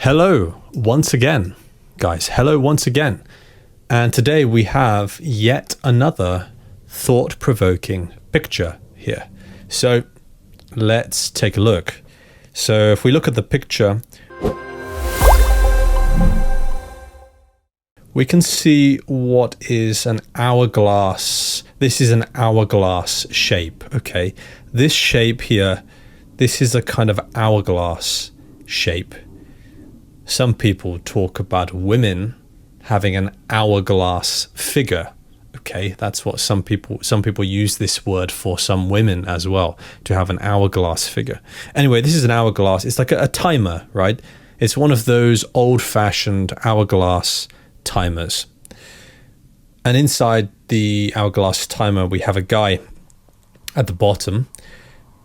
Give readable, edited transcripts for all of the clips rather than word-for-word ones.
Hello once again, guys. Hello once again. And today we have yet another thought-provoking picture here. So let's take a look. So if we look at the picture, we can see what is an hourglass. This is an hourglass shape, okay? This shape here, this is a kind of hourglass shape. Some people talk about women having an hourglass figure. Okay, that's what some people use this word for some women as well, to have an hourglass figure. Anyway, this is an hourglass. It's like a timer, right? It's one of those old-fashioned hourglass timers. And inside the hourglass timer, we have a guy at the bottom,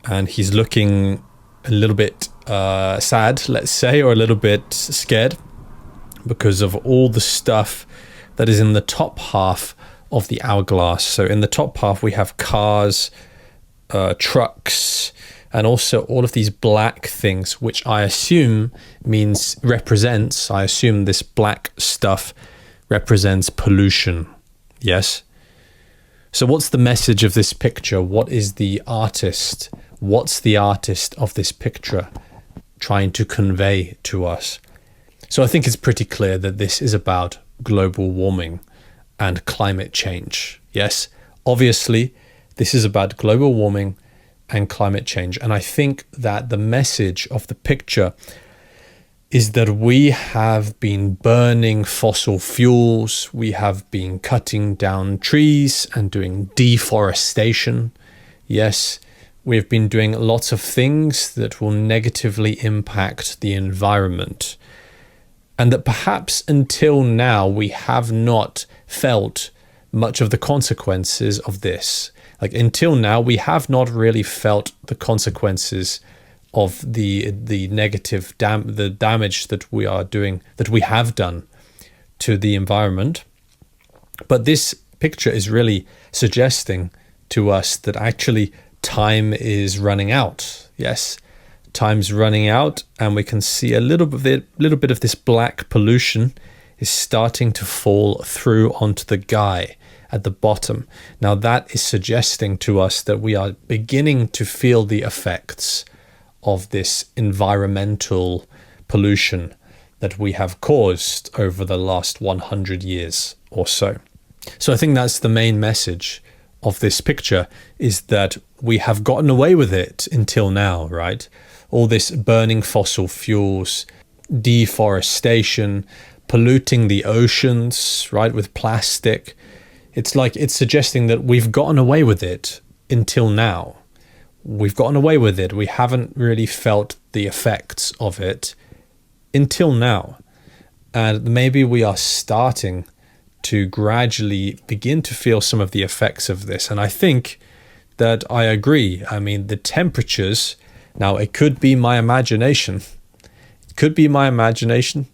and he's looking a little bit sad, let's say, or a little bit scared because of all the stuff that is in the top half of the hourglass. So in the top half we have cars, trucks, and also all of these black things, which I assume represents this black stuff represents pollution. Yes? So what's the message of this picture? What's the artist of this picture trying to convey to us? So I think it's pretty clear that this is about global warming and climate change. Yes, obviously, this is about global warming and climate change. And I think that the message of the picture is that we have been burning fossil fuels, we have been cutting down trees and doing deforestation. Yes, we've been doing lots of things that will negatively impact the environment. And that perhaps until now, we have not felt much of the consequences of this. Like until now, we have not really felt the consequences of the damage that we are doing, that we have done to the environment. But this picture is really suggesting to us that actually time is running out. Yes, time's running out, and we can see a little bit of this black pollution is starting to fall through onto the guy at the bottom. Now that is suggesting to us that we are beginning to feel the effects of this environmental pollution that we have caused over the last 100 years or so. So I think that's the main message of this picture, is that we have gotten away with it until now, right? All this burning fossil fuels, deforestation, polluting the oceans, right, with plastic. It's suggesting that we've gotten away with it until now. We've gotten away with it. We haven't really felt the effects of it until now. And maybe we are starting to gradually begin to feel some of the effects of this. And I think that I agree. I mean, the temperatures, now it could be my imagination. It could be my imagination,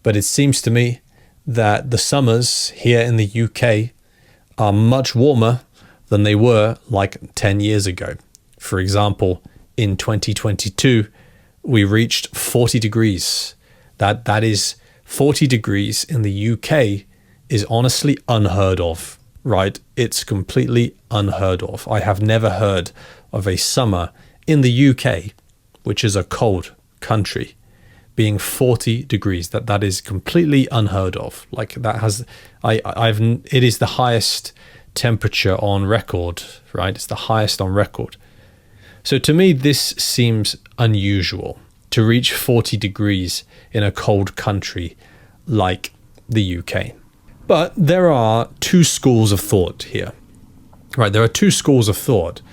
but it seems to me that the summers here in the UK are much warmer than they were like 10 years ago. For example, in 2022, we reached 40 degrees. That is 40 degrees in the UK is honestly unheard of, right? It's completely unheard of. I have never heard of a summer in the UK, which is a cold country, being 40 degrees. That is completely unheard of. Like that has, it is the highest temperature on record, right? It's the highest on record. So to me, this seems unusual to reach 40 degrees in a cold country like the UK. But there are two schools of thought here, right? There are two schools of thought.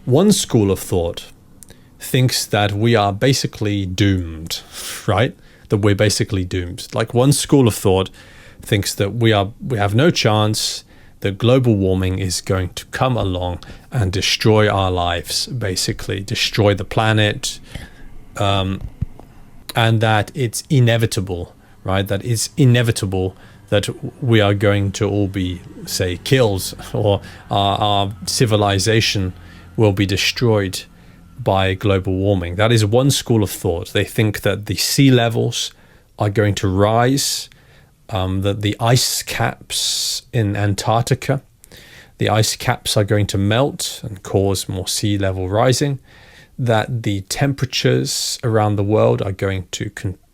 One school of thought thinks that we are basically doomed, right? That we're basically doomed. Like one school of thought thinks that we have no chance, that global warming is going to come along and destroy our lives, basically destroy the planet, and that it's inevitable, right? That it's inevitable that we are going to all be, say, killed, or our civilization will be destroyed by global warming. That is one school of thought. They think that the sea levels are going to rise, that the ice caps in Antarctica, the ice caps are going to melt and cause more sea level rising, that the temperatures around the world are going to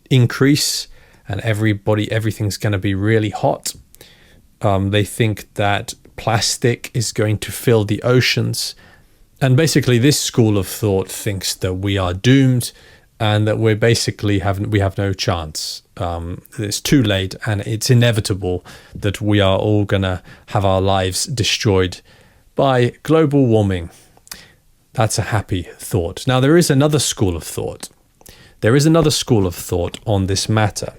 increase, and everything's going to be really hot. They think that plastic is going to fill the oceans. And basically this school of thought thinks that we are doomed and that we have no chance. It's too late, and it's inevitable that we are all going to have our lives destroyed by global warming. That's a happy thought. Now, there is another school of thought. There is another school of thought on this matter.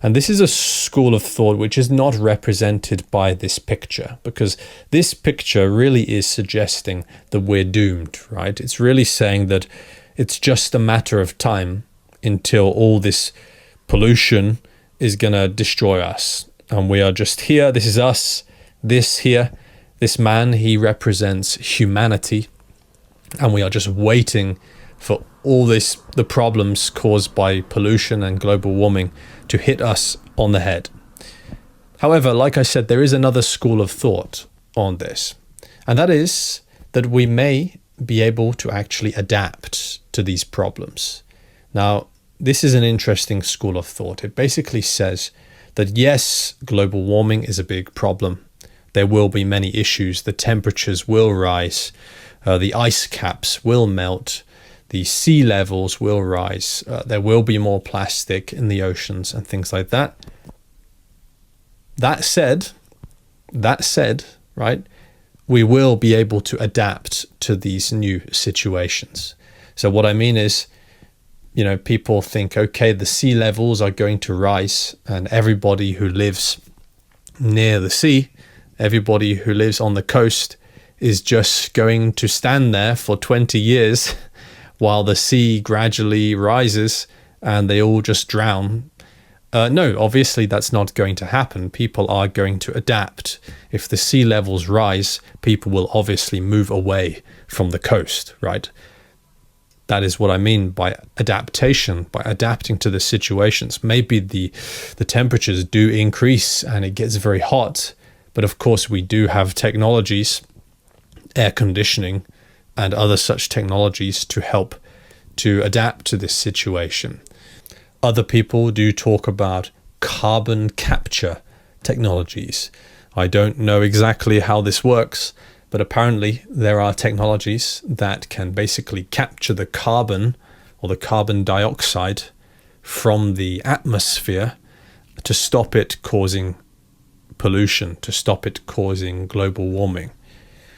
And this is a school of thought which is not represented by this picture, because this picture really is suggesting that we're doomed, right? It's really saying that it's just a matter of time until all this pollution is going to destroy us. And we are just here. This is us. This man, he represents humanity. And we are just waiting for all the problems caused by pollution and global warming to hit us on the head. However, like I said, there is another school of thought on this. And that is that we may be able to actually adapt to these problems. Now, this is an interesting school of thought. It basically says that yes, global warming is a big problem. There will be many issues. The temperatures will rise. The ice caps will melt. The sea levels will rise. There will be more plastic in the oceans and things like that. That said, right, we will be able to adapt to these new situations. So what I mean is, people think, okay, the sea levels are going to rise, and everybody who lives near the sea, everybody who lives on the coast is just going to stand there for 20 years while the sea gradually rises and they all just drown. No, obviously that's not going to happen. People are going to adapt. If the sea levels rise, people will obviously move away from the coast, right? That is what I mean by adaptation, by adapting to the situations. Maybe the temperatures do increase and it gets very hot, but of course we do have technologies, air conditioning and other such technologies to help to adapt to this situation. Other people do talk about carbon capture technologies. I don't know exactly how this works, but apparently there are technologies that can basically capture the carbon or the carbon dioxide from the atmosphere to stop it causing pollution, to stop it causing global warming.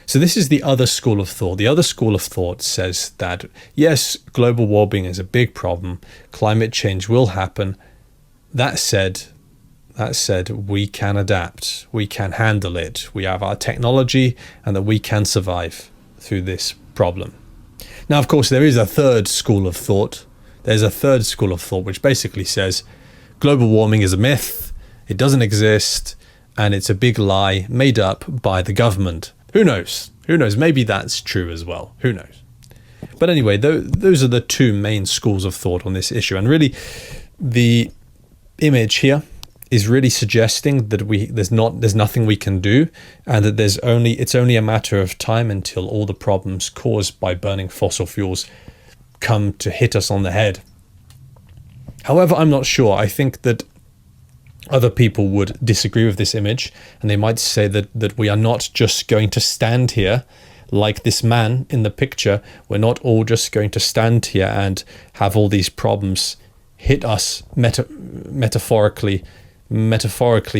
So this is the other school of thought. The other school of thought says that, yes, global warming is a big problem. Climate change will happen. That said, we can adapt. We can handle it. We have our technology and that we can survive through this problem. Now, of course, there is a third school of thought. There's a third school of thought which basically says global warming is a myth. It doesn't exist. And it's a big lie made up by the government. Who knows? Who knows? Maybe that's true as well. Who knows? But anyway, those are the two main schools of thought on this issue. And really, the image here is really suggesting that there's nothing we can do, and that it's only a matter of time until all the problems caused by burning fossil fuels come to hit us on the head. However, I'm not sure. I think that other people would disagree with this image, and they might say that we are not just going to stand here like this man in the picture. We're not all just going to stand here and have all these problems hit us metaphorically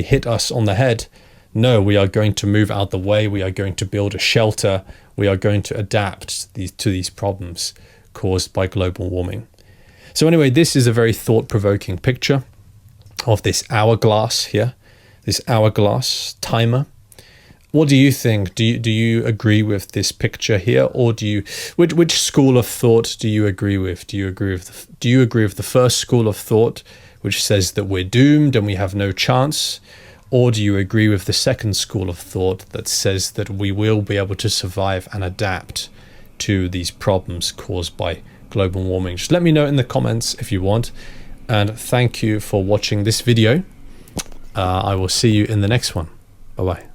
hit us on the head. No, we are going to move out the way. We are going to build a shelter. We are going to adapt to these problems caused by global warming. So anyway, this is a very thought-provoking picture of this hourglass here, this hourglass timer. What do you think? Do you agree with this picture here, or which school of thought do you agree with? Do you agree with the first school of thought, which says that we're doomed and we have no chance, or do you agree with the second school of thought that says that we will be able to survive and adapt to these problems caused by global warming? Just let me know in the comments if you want. and thank you for watching this video. I will see you in the next one. Bye bye.